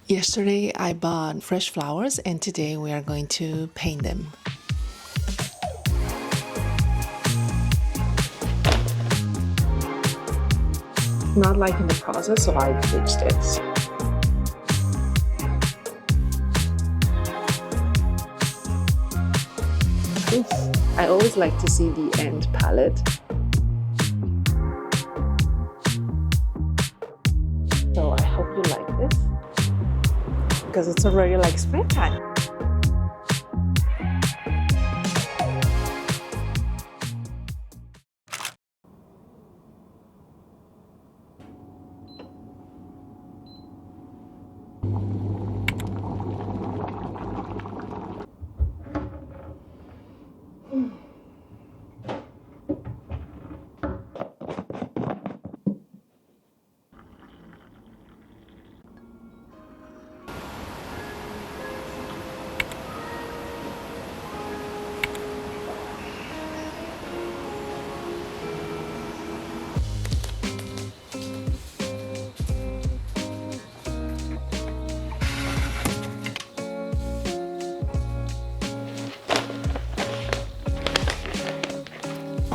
Yesterday I bought fresh flowers and today we are going to paint them. Not liking the process, so I ditched it. I always like to see the end palette. So I hope you like this, because it's already like springtime.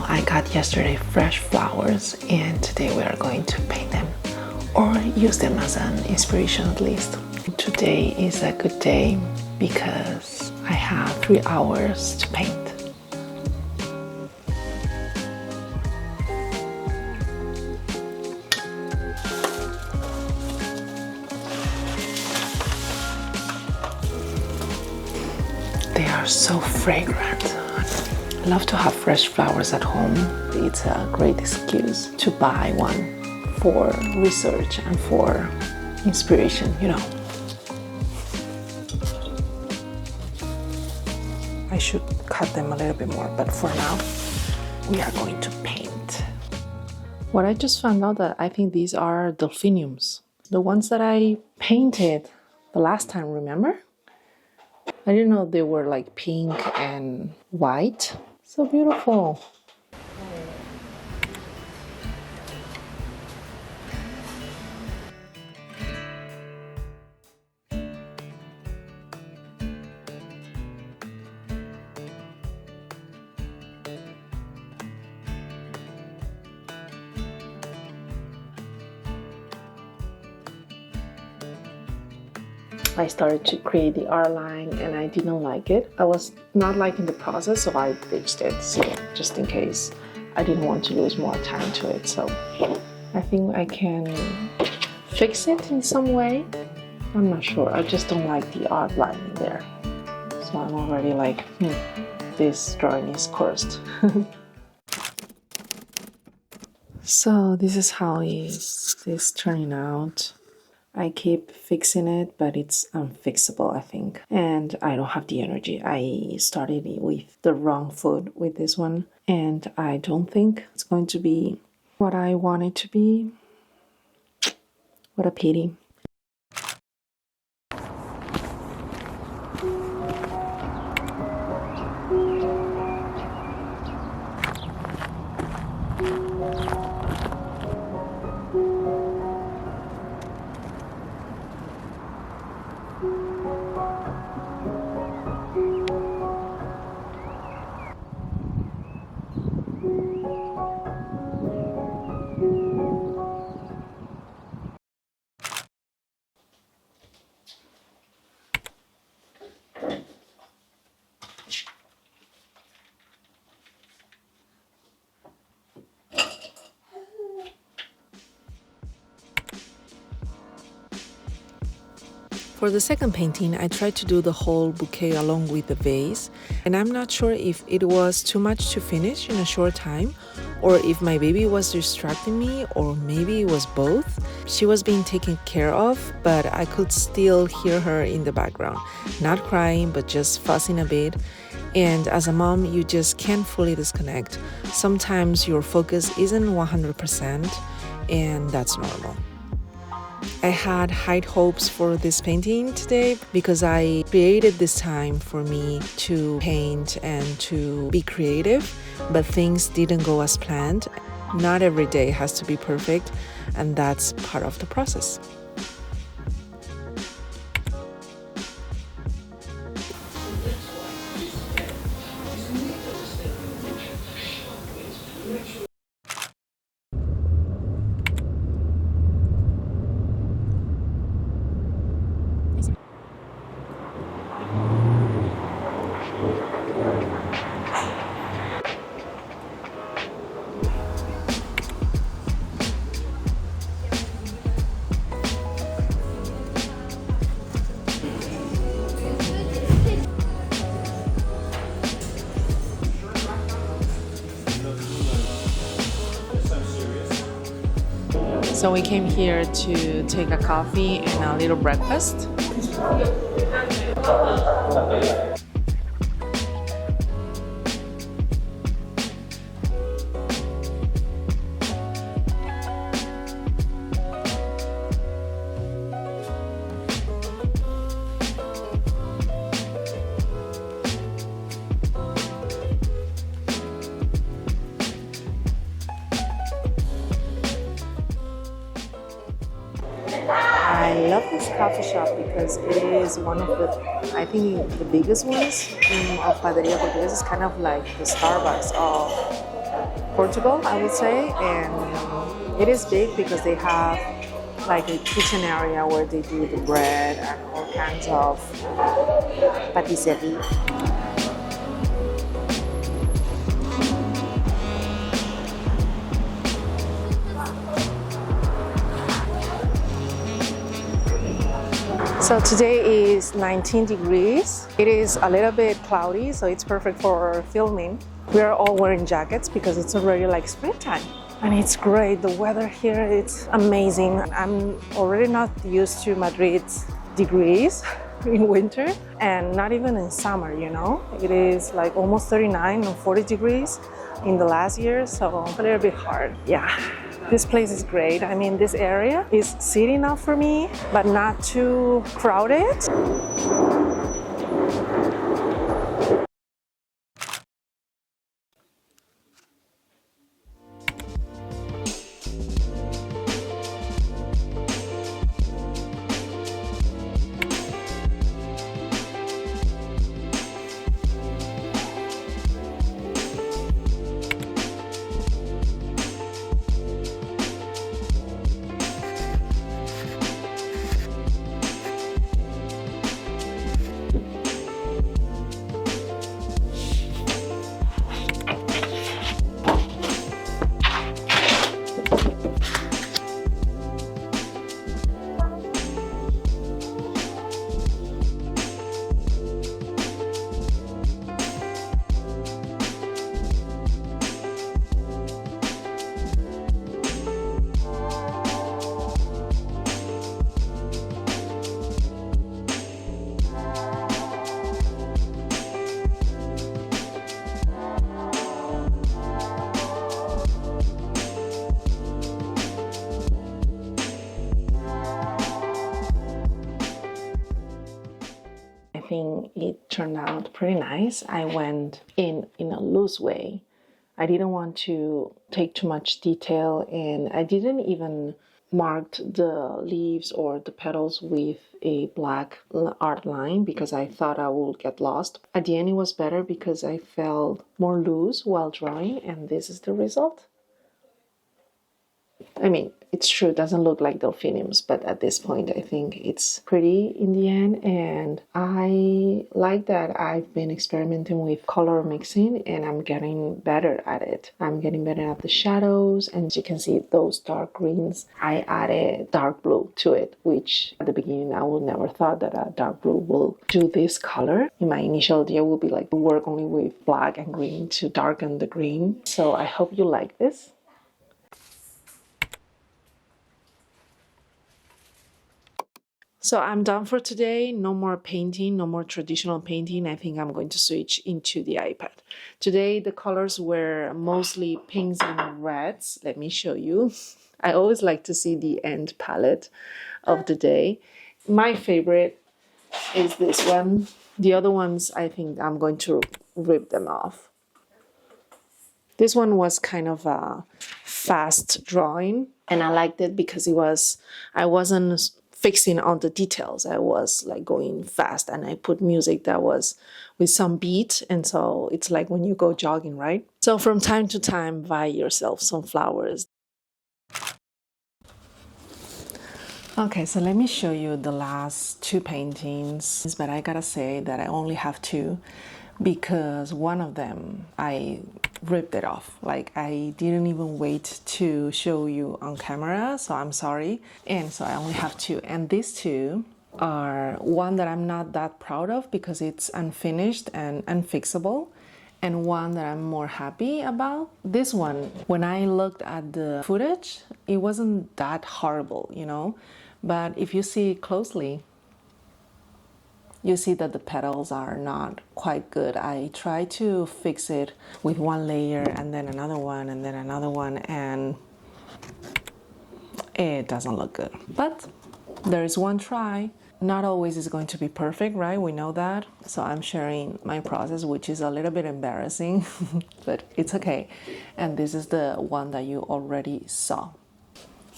I got yesterday fresh flowers and today we are going to paint them or use them as an inspiration at least. Today is a good day because I have 3 hours to paint. They are so fragrant. I love to have fresh flowers at home. It's a great excuse to buy one for research and for inspiration, you know. I should cut them a little bit more, but for now, we are going to paint. What I just found out that I think these are delphiniums. The ones that I painted the last time, remember? I didn't know they were like pink and white. So beautiful. I started to create the art line and I didn't like it. I was not liking the process, so I ditched it. So just in case, I didn't want to lose more time to it. So I think I can fix it in some way. I'm not sure. I just don't like the art line in there. So I'm already like, this drawing is cursed. So this is how it's turning out. I keep fixing it, but it's unfixable, I think. And I don't have the energy. I started with the wrong foot with this one. And I don't think it's going to be what I want it to be. What a pity. For the second painting, I tried to do the whole bouquet along with the vase, and I'm not sure if it was too much to finish in a short time, or if my baby was distracting me, or maybe it was both. She was being taken care of, but I could still hear her in the background, not crying, but just fussing a bit. And as a mom, you just can't fully disconnect. Sometimes your focus isn't 100%, and that's normal. I had high hopes for this painting today because I created this time for me to paint and to be creative, but things didn't go as planned. Not every day has to be perfect, and that's part of the process. So we came here to take a coffee and a little breakfast. I love this coffee shop because it is one of the, I think, the biggest ones of Padaria Portuguesa. It's kind of like the Starbucks of Portugal, I would say. And it is big because they have like a kitchen area where they do the bread and all kinds of patisserie. So today is 19 degrees. It is a little bit cloudy, so it's perfect for filming. We are all wearing jackets because it's already like springtime. And it's great, the weather here, it's amazing. I'm already not used to Madrid's degrees in winter and not even in summer, you know? It is like almost 39 or 40 degrees in the last year, so a little bit hard, yeah. This place is great. I mean, this area is city enough for me, but not too crowded. I think it turned out pretty nice. I went in a loose way. I didn't want to take too much detail, and I didn't even mark the leaves or the petals with a black art line because I thought I would get lost. At the end it was better because I felt more loose while drawing, and this is the result. I mean, it's true, it doesn't look like delphiniums, but at this point I think it's pretty in the end, and I like that I've been experimenting with color mixing and I'm getting better at it. I'm getting better at the shadows, and as you can see, those dark greens, I added dark blue to it, which at the beginning I would never thought that a dark blue will do this color. In my initial idea will be like work only with black and green to darken the green. So I hope you like this. So I'm done for today. No more painting, no more traditional painting. I think I'm going to switch into the iPad. Today the colors were mostly pinks and reds. Let me show you. I always like to see the end palette of the day. My favorite is this one. The other ones, I think I'm going to rip them off. This one was kind of a fast drawing, and I liked it because I wasn't fixing on the details. I was like going fast, and I put music that was with some beat, and so it's like when you go jogging, right? So from time to time, buy yourself some flowers. Okay, so let me show you the last two paintings, but I gotta say that I only have two because one of them I ripped it off. Like, I didn't even wait to show you on camera, so I'm sorry. And so I only have two, and these two are one that I'm not that proud of because it's unfinished and unfixable, and one that I'm more happy about. This one, when I looked at the footage, it wasn't that horrible, you know, but if you see it closely, you see that the petals are not quite good. I tried to fix it with one layer and then another one and then another one, and it doesn't look good. But there is one try. Not always is going to be perfect, right? We know that. So I'm sharing my process, which is a little bit embarrassing, but it's okay. And this is the one that you already saw.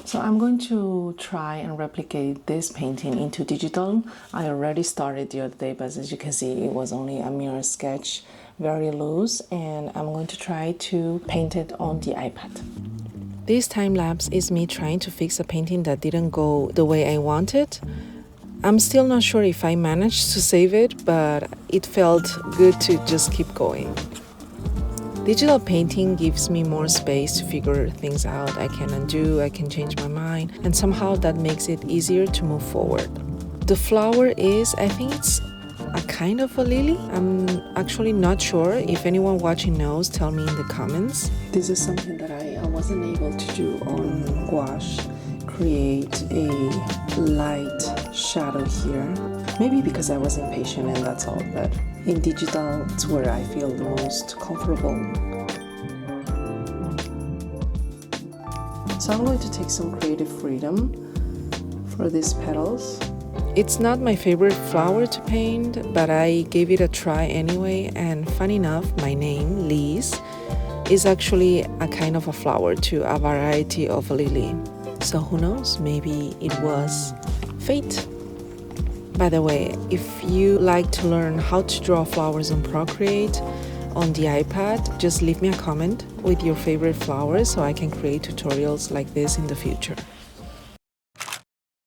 So I'm going to try and replicate this painting into digital. I already started the other day, but as you can see, it was only a mere sketch, very loose, and I'm going to try to paint it on the iPad. This time lapse is me trying to fix a painting that didn't go the way I wanted. I'm still not sure if I managed to save it, but it felt good to just keep going. Digital painting gives me more space to figure things out. I can undo, I can change my mind, and somehow that makes it easier to move forward. The flower is, I think it's a kind of a lily. I'm actually not sure. If anyone watching knows, tell me in the comments. This is something that I wasn't able to do on gouache. Create a light shadow here. Maybe because I was impatient and that's all, but in digital, it's where I feel the most comfortable. So I'm going to take some creative freedom for these petals. It's not my favorite flower to paint, but I gave it a try anyway, and fun enough, my name, Lis, is actually a kind of a flower to a variety of a lily. So who knows, maybe it was fate. By the way, if you like to learn how to draw flowers on Procreate on the iPad, just leave me a comment with your favorite flowers so I can create tutorials like this in the future.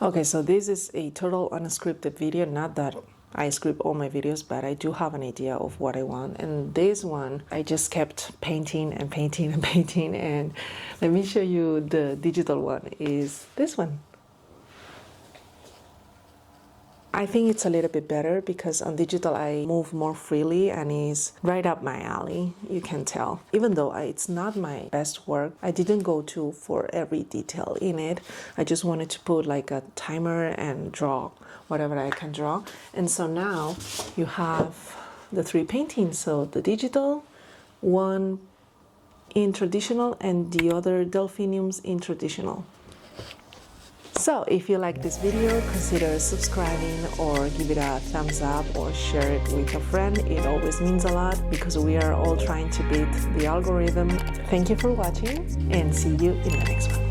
Okay, so this is a total unscripted video, not that I script all my videos, but I do have an idea of what I want. And this one, I just kept painting and painting and painting. And let me show you the digital one, is this one. I think it's a little bit better because on digital I move more freely and it's right up my alley, you can tell. Even though it's not my best work, I didn't go for every detail in it. I just wanted to put like a timer and draw whatever I can draw. And so now you have the three paintings. So the digital, one in traditional and the other delphiniums in traditional. So if you like this video, consider subscribing or give it a thumbs up or share it with a friend. It always means a lot because we are all trying to beat the algorithm. Thank you for watching and see you in the next one.